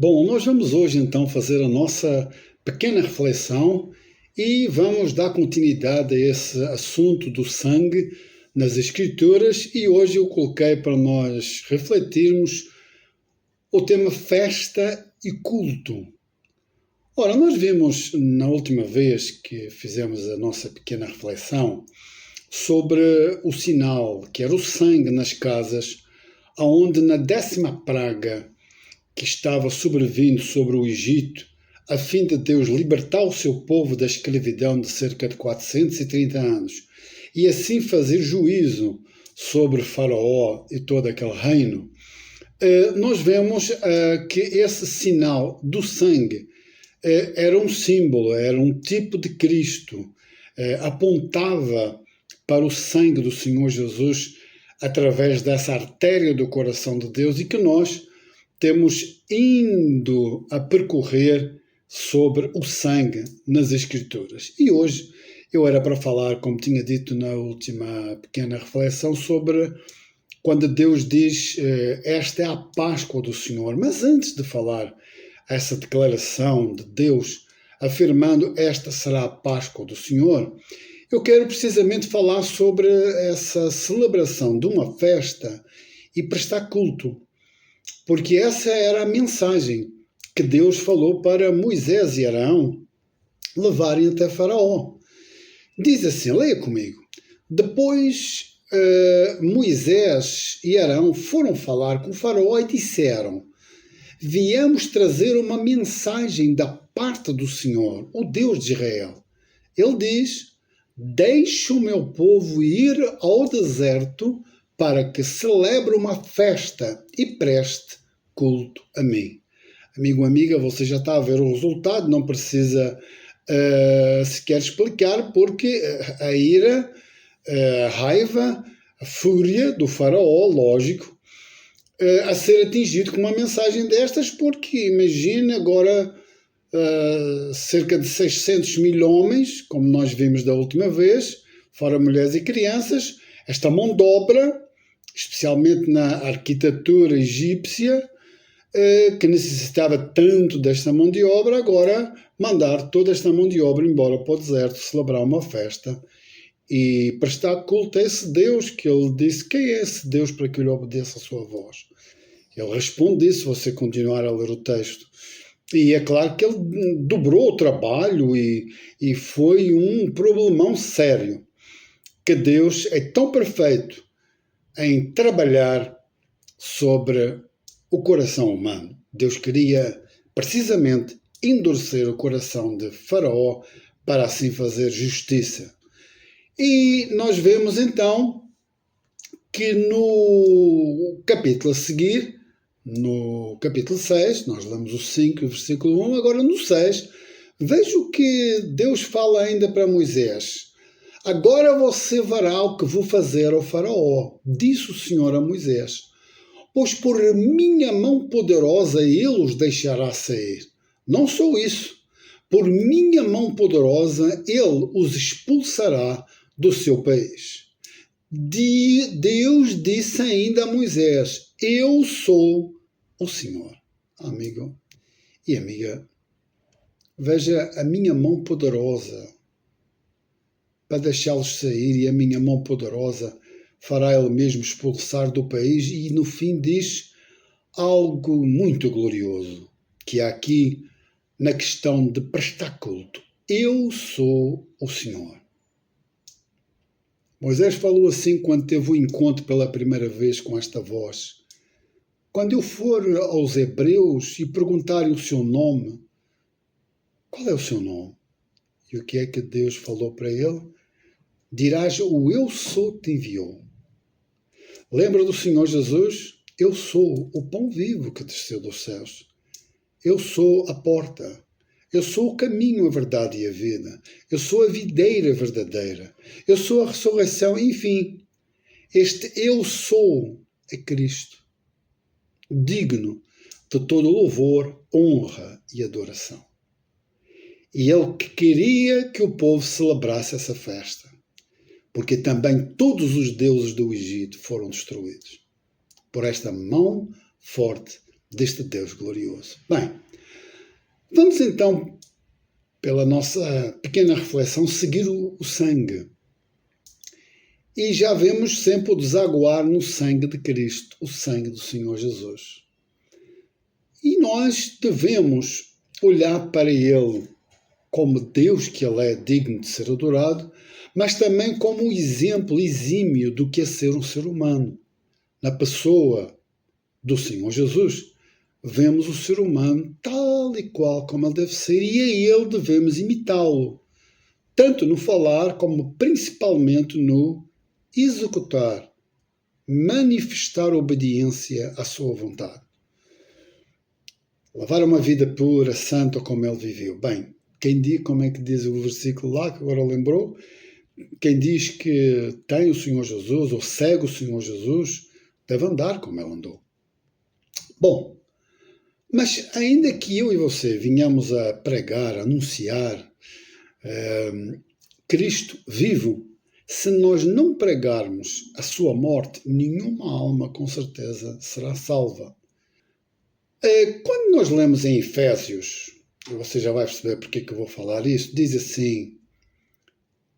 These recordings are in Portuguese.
Bom, nós vamos hoje então fazer a nossa pequena reflexão e vamos dar continuidade a esse assunto do sangue nas Escrituras, e hoje eu coloquei para nós refletirmos o tema festa e culto. Ora, nós vimos na última vez que fizemos a nossa pequena reflexão sobre o sinal, que era o sangue nas casas, aonde na 10ª praga que estava sobrevindo sobre o Egito, a fim de Deus libertar o seu povo da escravidão de cerca de 430 anos, e assim fazer juízo sobre Faraó e todo aquele reino, nós vemos que esse sinal do sangue era um símbolo, era um tipo de Cristo, apontava para o sangue do Senhor Jesus através dessa artéria do coração de Deus, e que nós temos indo a percorrer sobre o sangue nas Escrituras. E hoje eu era para falar, como tinha dito na última pequena reflexão, sobre quando Deus diz esta é a Páscoa do Senhor. Mas antes de falar essa declaração de Deus afirmando esta será a Páscoa do Senhor, eu quero precisamente falar sobre essa celebração de uma festa e prestar culto. Porque essa era a mensagem que Deus falou para Moisés e Arão levarem até Faraó. Diz assim, leia comigo. Depois Moisés e Arão foram falar com Faraó e disseram: viemos trazer uma mensagem da parte do Senhor, o Deus de Israel. Ele diz: deixe o meu povo ir ao deserto para que celebre uma festa e preste culto a mim. Amigo, amiga, você já está a ver o resultado, não precisa sequer explicar, porque a ira, a raiva, a fúria do faraó, lógico, a ser atingido com uma mensagem destas, porque imagina agora cerca de 600 mil homens, como nós vimos da última vez, fora mulheres e crianças, esta mão de obra, especialmente na arquitetura egípcia, que necessitava tanto desta mão de obra, agora mandar toda esta mão de obra embora para o deserto, celebrar uma festa e prestar culto a esse Deus que ele disse. Quem é esse Deus para que eu lhe obedeça a sua voz? Ele responde isso, se você continuar a ler o texto. E é claro que ele dobrou o trabalho e foi um problemão sério, que Deus é tão perfeito em trabalhar sobre o coração humano. Deus queria precisamente endurecer o coração de Faraó para assim fazer justiça. E nós vemos então que no capítulo a seguir, no capítulo 6, nós lemos o 5, versículo 1, agora no 6, veja o que Deus fala ainda para Moisés. Agora você verá o que vou fazer ao Faraó, disse o Senhor a Moisés. Pois por minha mão poderosa ele os deixará sair. Não só isso, por minha mão poderosa ele os expulsará do seu país. Deus disse ainda a Moisés: eu sou o Senhor. Amigo e amiga, veja a minha mão poderosa para deixá-los sair, e a minha mão poderosa fará ele mesmo expulsar do país. E no fim diz algo muito glorioso, que há aqui na questão de prestar culto. Eu sou o Senhor. Moisés falou assim quando teve o encontro pela primeira vez com esta voz. Quando eu for aos hebreus e perguntarem o seu nome, qual é o seu nome? E o que é que Deus falou para ele? Dirás: o eu sou te enviou. Lembra do Senhor Jesus? Eu sou o pão vivo que desceu dos céus. Eu sou a porta. Eu sou o caminho, a verdade e a vida. Eu sou a videira verdadeira. Eu sou a ressurreição. Enfim, este eu sou é Cristo, digno de todo louvor, honra e adoração. E ele que queria que o povo celebrasse essa festa, porque também todos os deuses do Egito foram destruídos por esta mão forte deste Deus glorioso. Bem, vamos então, pela nossa pequena reflexão, seguir o sangue. E já vemos sempre o desaguar no sangue de Cristo, o sangue do Senhor Jesus. E nós devemos olhar para Ele como Deus que Ele é, digno de ser adorado, mas também como um exemplo exímio do que é ser um ser humano. Na pessoa do Senhor Jesus, vemos o ser humano tal e qual como ele deve ser, e a Ele devemos imitá-lo, tanto no falar como principalmente no executar, manifestar obediência à sua vontade. Levar uma vida pura, santa, como ele viveu. Bem, quem diz, como é que diz o versículo lá, que agora lembrou? Quem diz que tem o Senhor Jesus, ou segue o Senhor Jesus, deve andar como ele andou. Bom, mas ainda que eu e você venhamos a pregar, a anunciar Cristo vivo, se nós não pregarmos a sua morte, nenhuma alma com certeza será salva. Quando nós lemos em Efésios, e você já vai perceber porque que eu vou falar isso, diz assim: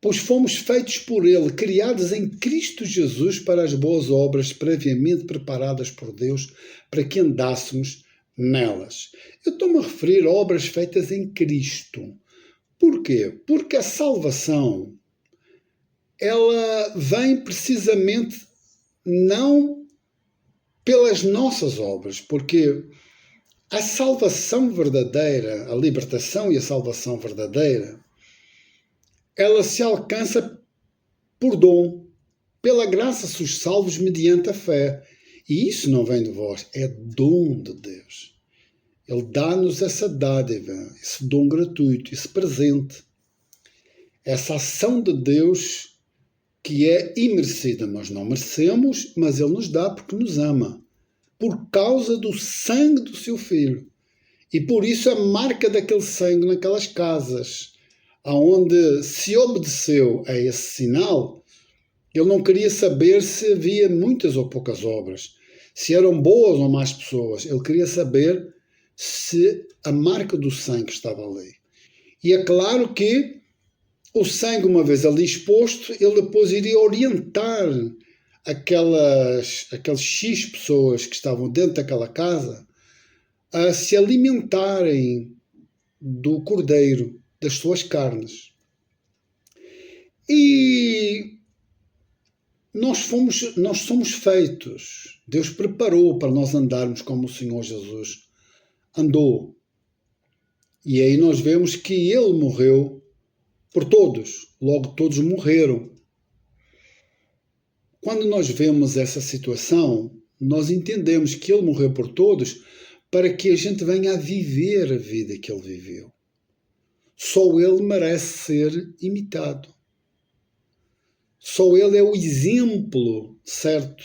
pois fomos feitos por Ele, criados em Cristo Jesus para as boas obras previamente preparadas por Deus para que andássemos nelas. Eu estou-me a referir a obras feitas em Cristo. Por quê? Porque a salvação, ela vem precisamente não pelas nossas obras, porque a salvação verdadeira, a libertação e a salvação verdadeira, ela se alcança por dom. Pela graça sois salvos mediante a fé. E isso não vem de vós, é dom de Deus. Ele dá-nos essa dádiva, esse dom gratuito, esse presente. Essa ação de Deus que é imerecida. Nós não merecemos, mas Ele nos dá porque nos ama. Por causa do sangue do seu Filho. E por isso a marca daquele sangue naquelas casas, onde se obedeceu a esse sinal, ele não queria saber se havia muitas ou poucas obras, se eram boas ou más pessoas. Ele queria saber se a marca do sangue estava ali. E é claro que o sangue, uma vez ali exposto, ele depois iria orientar aqueles X pessoas que estavam dentro daquela casa a se alimentarem do cordeiro, das suas carnes. E nós somos feitos. Deus preparou para nós andarmos como o Senhor Jesus andou. E aí nós vemos que Ele morreu por todos. Logo todos morreram. Quando nós vemos essa situação, nós entendemos que Ele morreu por todos para que a gente venha a viver a vida que Ele viveu. Só Ele merece ser imitado. Só Ele é o exemplo certo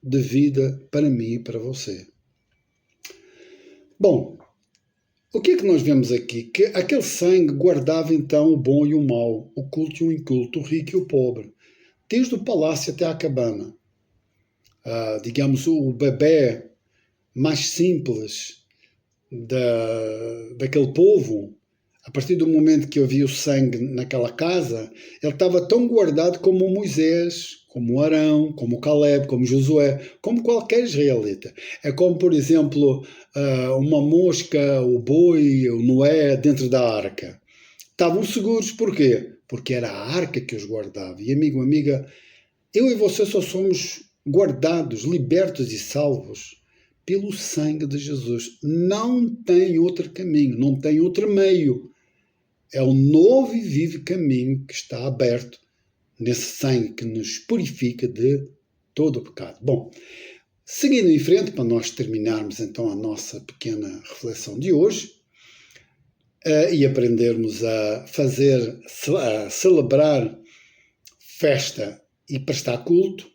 de vida para mim e para você. Bom, o que é que nós vemos aqui? Que aquele sangue guardava então o bom e o mau, o culto e o inculto, o rico e o pobre, desde o palácio até à cabana. Digamos, o bebé mais simples daquele povo, a partir do momento que havia o sangue naquela casa, ele estava tão guardado como Moisés, como Arão, como Caleb, como Josué, como qualquer israelita. É como, por exemplo, uma mosca, o boi, o Noé dentro da arca. Estavam seguros, porquê? Porque era a arca que os guardava. E amigo, amiga, eu e você só somos guardados, libertos e salvos pelo sangue de Jesus. Não tem outro caminho, não tem outro meio. É o novo e vivo caminho que está aberto nesse sangue que nos purifica de todo o pecado. Bom, seguindo em frente, para nós terminarmos então a nossa pequena reflexão de hoje e aprendermos a celebrar festa e prestar culto,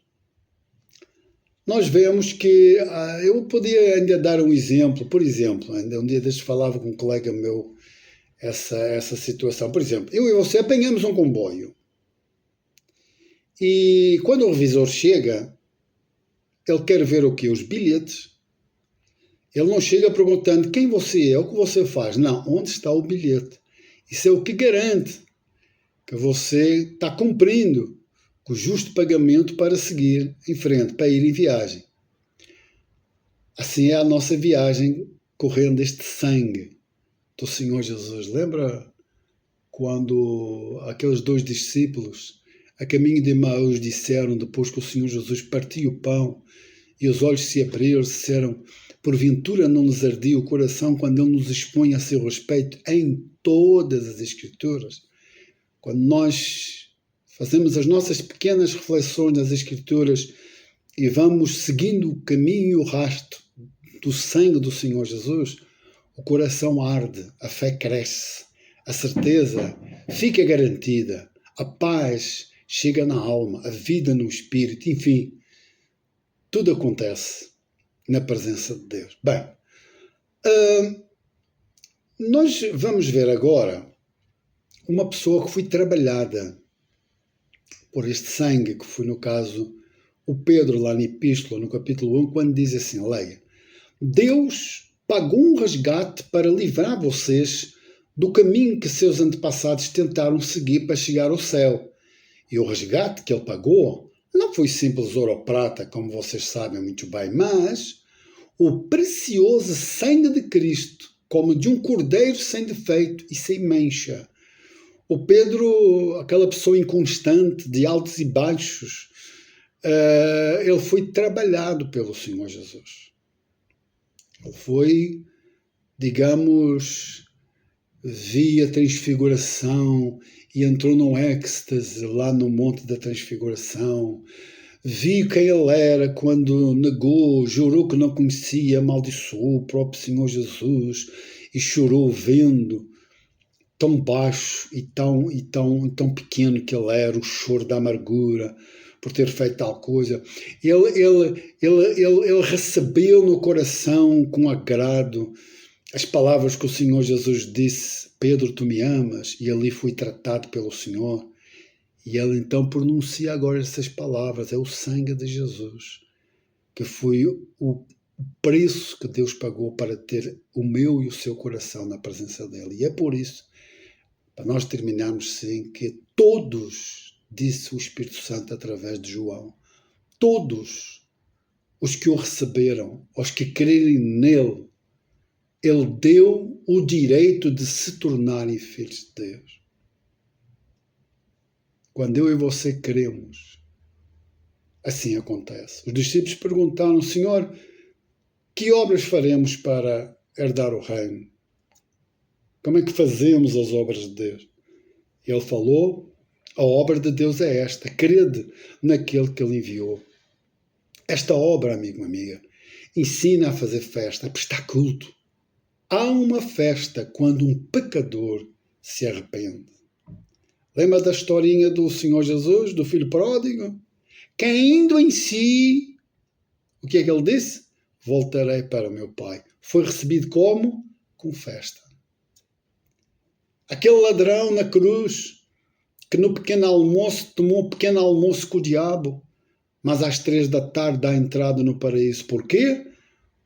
nós vemos que eu podia ainda dar um exemplo. Por exemplo, ainda um dia destes falava com um colega meu essa situação. Por exemplo, eu e você apanhamos um comboio e quando o revisor chega, ele quer ver o quê? Os bilhetes. Ele não chega perguntando quem você é, o que você faz. Não, onde está o bilhete? Isso é o que garante que você está cumprindo o justo pagamento para seguir em frente, para ir em viagem. Assim é a nossa viagem correndo este sangue do Senhor Jesus. Lembra quando aqueles 2 discípulos, a caminho de Emaús, disseram, depois que o Senhor Jesus partiu o pão e os olhos se abriram, disseram: porventura não nos ardia o coração quando Ele nos expõe a seu respeito em todas as Escrituras? Quando nós fazemos as nossas pequenas reflexões nas Escrituras e vamos seguindo o caminho e o rastro do sangue do Senhor Jesus, o coração arde, a fé cresce, a certeza fica garantida, a paz chega na alma, a vida no espírito, enfim, tudo acontece na presença de Deus. Bem, nós vamos ver agora uma pessoa que foi trabalhada por este sangue, que foi, no caso, o Pedro, lá na Epístola, no capítulo 1, quando diz assim, leia: Deus pagou um resgate para livrar vocês do caminho que seus antepassados tentaram seguir para chegar ao céu. E o resgate que ele pagou não foi simples ouro ou prata, como vocês sabem muito bem, mas o precioso sangue de Cristo, como de um cordeiro sem defeito e sem mancha. O Pedro, aquela pessoa inconstante, de altos e baixos, ele foi trabalhado pelo Senhor Jesus. Ele foi, digamos, via transfiguração e entrou num êxtase lá no Monte da Transfiguração. Viu quem ele era quando negou, jurou que não conhecia, amaldiçoou o próprio Senhor Jesus e chorou vendo tão baixo e tão pequeno que ele era, o choro da amargura por ter feito tal coisa. Ele recebeu no coração com agrado as palavras que o Senhor Jesus disse: Pedro, tu me amas? E ali foi tratado pelo Senhor. E ele então pronuncia agora essas palavras: é o sangue de Jesus, que foi o preço que Deus pagou para ter o meu e o seu coração na presença dele. E é por isso, para nós terminarmos sim, que todos, disse o Espírito Santo através de João, todos os que o receberam, os que crerem nele, ele deu o direito de se tornarem filhos de Deus. Quando eu e você cremos, assim acontece. Os discípulos perguntaram: Senhor, que obras faremos para herdar o reino? Como é que fazemos as obras de Deus? Ele falou: a obra de Deus é esta, crede naquele que ele enviou. Esta obra, amigo, amiga, ensina a fazer festa, a prestar culto. Há uma festa quando um pecador se arrepende. Lembra da historinha do Senhor Jesus, do filho pródigo? Caindo em si, o que é que ele disse? Voltarei para o meu pai. Foi recebido como? Com festa. Aquele ladrão na cruz, que no pequeno almoço tomou um pequeno almoço com o diabo, mas às 3 da tarde dá entrada no paraíso. Porquê?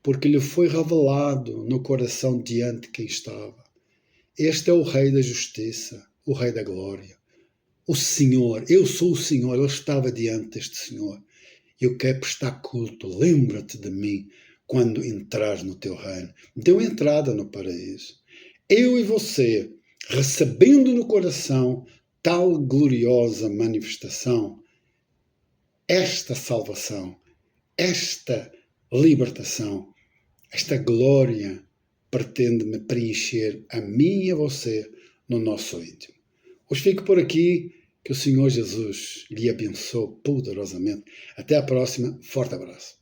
Porque lhe foi revelado no coração diante de quem estava. Este é o Rei da Justiça, o Rei da Glória. O Senhor, eu sou o Senhor, ele estava diante deste Senhor. Eu quero prestar culto, lembra-te de mim quando entrares no teu reino. Deu entrada no paraíso. Eu e você, recebendo no coração tal gloriosa manifestação, esta salvação, esta libertação, esta glória pretende-me preencher a mim e a você no nosso íntimo. Hoje fico por aqui, que o Senhor Jesus lhe abençoe poderosamente. Até a próxima, forte abraço.